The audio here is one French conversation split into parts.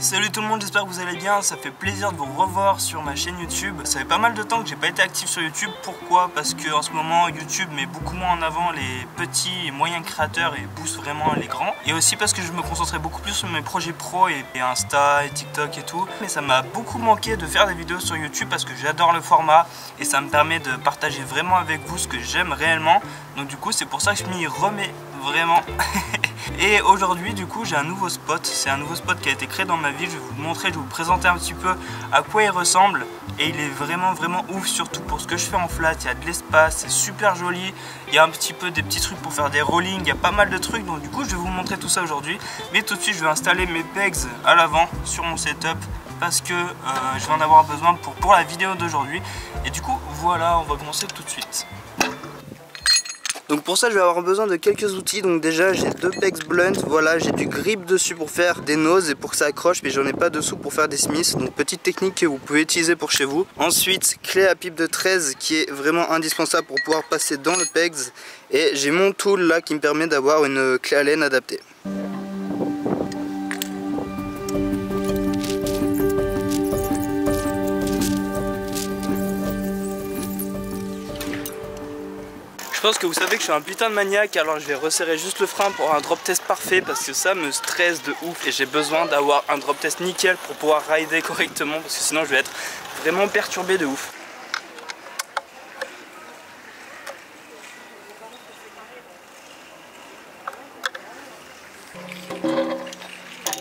Salut tout le monde, j'espère que vous allez bien, ça fait plaisir de vous revoir sur ma chaîne YouTube. Ça fait pas mal de temps que j'ai pas été actif sur YouTube, pourquoi? Parce que en ce moment YouTube met beaucoup moins en avant les petits et moyens créateurs et pousse vraiment les grands. Et aussi parce que je me concentrais beaucoup plus sur mes projets pro et Insta et TikTok et tout. Mais ça m'a beaucoup manqué de faire des vidéos sur YouTube parce que j'adore le format et ça me permet de partager vraiment avec vous ce que j'aime réellement. Donc du coup c'est pour ça que je m'y remets vraiment. Et aujourd'hui du coup j'ai un nouveau spot, c'est un nouveau spot qui a été créé dans ma ville. Je vais vous le montrer, je vais vous présenter un petit peu à quoi il ressemble. Et il est vraiment ouf, surtout pour ce que je fais en flat. Il y a de l'espace, c'est super joli. Il y a un petit peu des petits trucs pour faire des rollings, il y a pas mal de trucs. Donc du coup je vais vous montrer tout ça aujourd'hui. Mais tout de suite je vais installer mes pegs à l'avant sur mon setup parce que je vais en avoir besoin pour la vidéo d'aujourd'hui. Et du coup voilà, on va commencer tout de suite. Donc pour ça je vais avoir besoin de quelques outils. Donc déjà j'ai deux pegs blunt, voilà, j'ai du grip dessus pour faire des noses et pour que ça accroche, mais j'en ai pas dessous pour faire des smiths. Donc petite technique que vous pouvez utiliser pour chez vous. Ensuite clé à pipe de 13 qui est vraiment indispensable pour pouvoir passer dans le pegs. Et j'ai mon tool là qui me permet d'avoir une clé à laine adaptée. Je pense que vous savez que je suis un putain de maniaque, alors je vais resserrer juste le frein pour un drop test parfait parce que ça me stresse de ouf et j'ai besoin d'avoir un drop test nickel pour pouvoir rider correctement parce que sinon je vais être vraiment perturbé de ouf.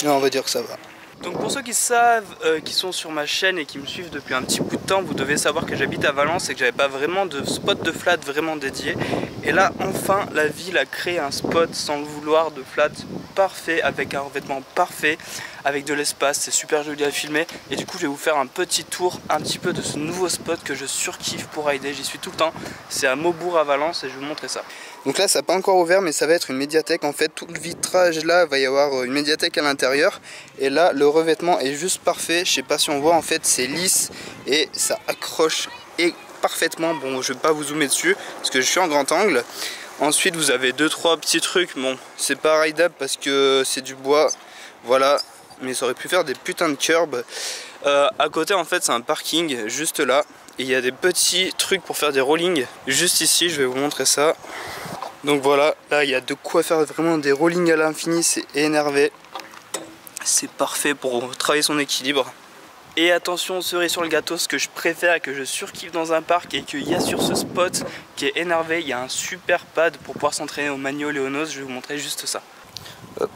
Et on va dire que ça va. Donc pour ceux qui savent, qui sont sur ma chaîne et qui me suivent depuis un petit bout de temps, vous devez savoir que j'habite à Valence et que j'avais pas vraiment de spot de flat vraiment dédié. Et là enfin la ville a créé un spot sans le vouloir de flat parfait, avec un revêtement parfait, avec de l'espace, c'est super joli à filmer. Et du coup je vais vous faire un petit tour un petit peu de ce nouveau spot que je surkiffe pour rider, j'y suis tout le temps. C'est à Maubourg à Valence et je vais vous montrer ça. Donc là ça n'a pas encore ouvert mais ça va être une médiathèque. En fait tout le vitrage là va y avoir une médiathèque à l'intérieur. Et là le revêtement est juste parfait. Je sais pas si on voit, en fait c'est lisse et ça accroche et parfaitement. Bon je vais pas vous zoomer dessus parce que je suis en grand angle. Ensuite vous avez 2-3 petits trucs. Bon c'est pas rideable parce que c'est du bois. Voilà. Mais ça aurait pu faire des putains de curbs. À côté en fait c'est un parking juste là. Et il y a des petits trucs pour faire des rollings juste ici, je vais vous montrer ça. Donc voilà, là il y a de quoi faire vraiment des rollings à l'infini, c'est énervé. C'est parfait pour travailler son équilibre. Et attention, cerise sur le gâteau, ce que je préfère, que je surkiffe dans un parc et qu'il y a sur ce spot qui est énervé, il y a un super pad pour pouvoir s'entraîner au manual et au nose, je vais vous montrer juste ça. Hop.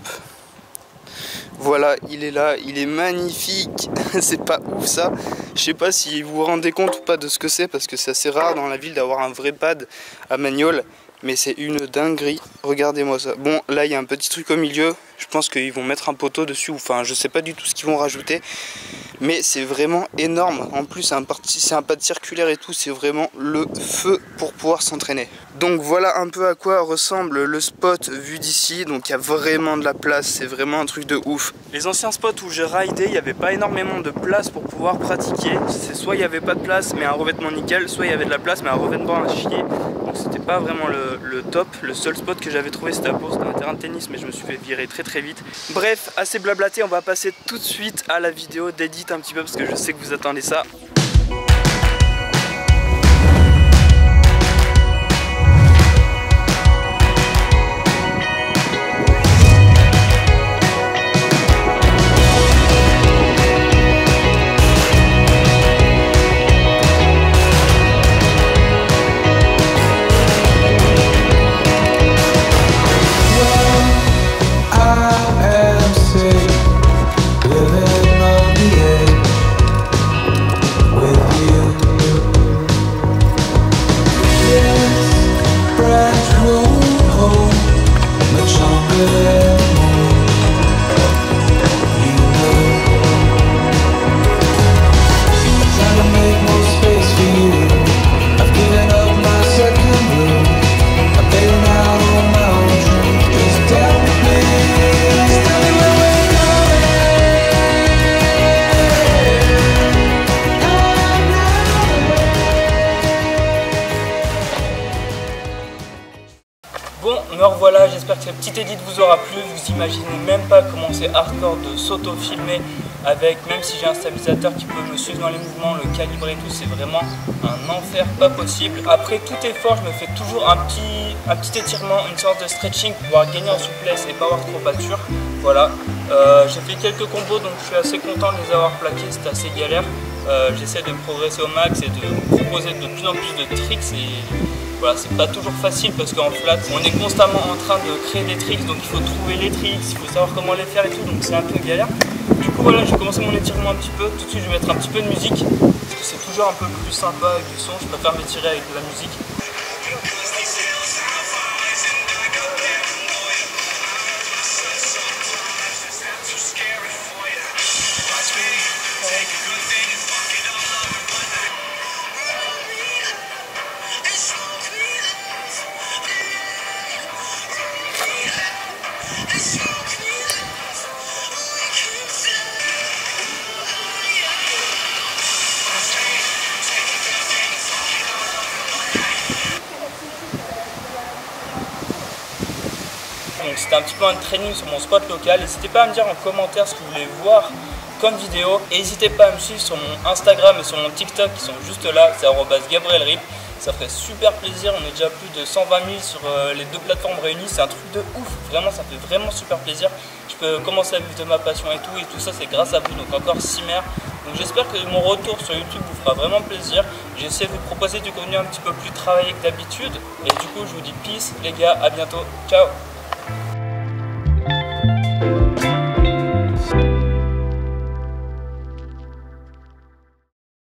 Voilà, il est là, il est magnifique. C'est pas ouf ça. Je sais pas si vous vous rendez compte ou pas de ce que c'est parce que c'est assez rare dans la ville d'avoir un vrai pad à manual. Mais c'est une dinguerie, regardez-moi ça. Bon, là il y a un petit truc au milieu. Je pense qu'ils vont mettre un poteau dessus. Enfin, je sais pas du tout ce qu'ils vont rajouter. Mais c'est vraiment énorme. En plus, c'est un pad circulaire et tout. C'est vraiment le feu pour pouvoir s'entraîner. Donc voilà un peu à quoi ressemble le spot vu d'ici. Donc il y a vraiment de la place. C'est vraiment un truc de ouf. Les anciens spots où je ridais, il n'y avait pas énormément de place pour pouvoir pratiquer. C'est soit il n'y avait pas de place mais un revêtement nickel, soit il y avait de la place mais un revêtement à chier. Donc c'était pas vraiment le top. Le seul spot que j'avais trouvé c'était à Pau, c'était un terrain de tennis, mais je me suis fait virer très vite. Bref, assez blablaté, on va passer tout de suite à la vidéo d'édit un petit peu parce que je sais que vous attendez ça. Bon, me revoilà, j'espère que cette petite édite vous aura plu. Vous imaginez même pas comment c'est hardcore de s'auto-filmer avec, même si j'ai un stabilisateur qui peut me suivre dans les mouvements, le calibrer et tout, c'est vraiment un enfer pas possible. Après tout effort, je me fais toujours un petit étirement, une sorte de stretching pour pouvoir gagner en souplesse et pas avoir trop batture. Voilà, j'ai fait quelques combos donc je suis assez content de les avoir plaqués, c'était assez galère. J'essaie de progresser au max et de proposer de plus en plus de tricks et voilà, c'est pas toujours facile parce qu'en flat on est constamment en train de créer des tricks, donc il faut trouver les tricks, il faut savoir comment les faire et tout, donc c'est un peu galère. Du coup voilà, j'ai commencé mon étirement un petit peu, tout de suite je vais mettre un petit peu de musique parce que c'est toujours un peu plus sympa avec du son, je préfère m'étirer avec de la musique. Donc c'était un petit peu un training sur mon spot local. N'hésitez pas à me dire en commentaire ce que vous voulez voir comme vidéo. Et n'hésitez pas à me suivre sur mon Instagram et sur mon TikTok qui sont juste là, c'est @GabrielRip. Ça ferait super plaisir, on est déjà plus de 120 000 sur les deux plateformes réunies, c'est un truc de ouf, vraiment ça fait vraiment super plaisir. Je peux commencer à vivre de ma passion et tout ça c'est grâce à vous, donc encore 6 mères. Donc j'espère que mon retour sur YouTube vous fera vraiment plaisir. J'essaie de vous proposer du contenu un petit peu plus travaillé que d'habitude. Et du coup je vous dis peace les gars, à bientôt, ciao.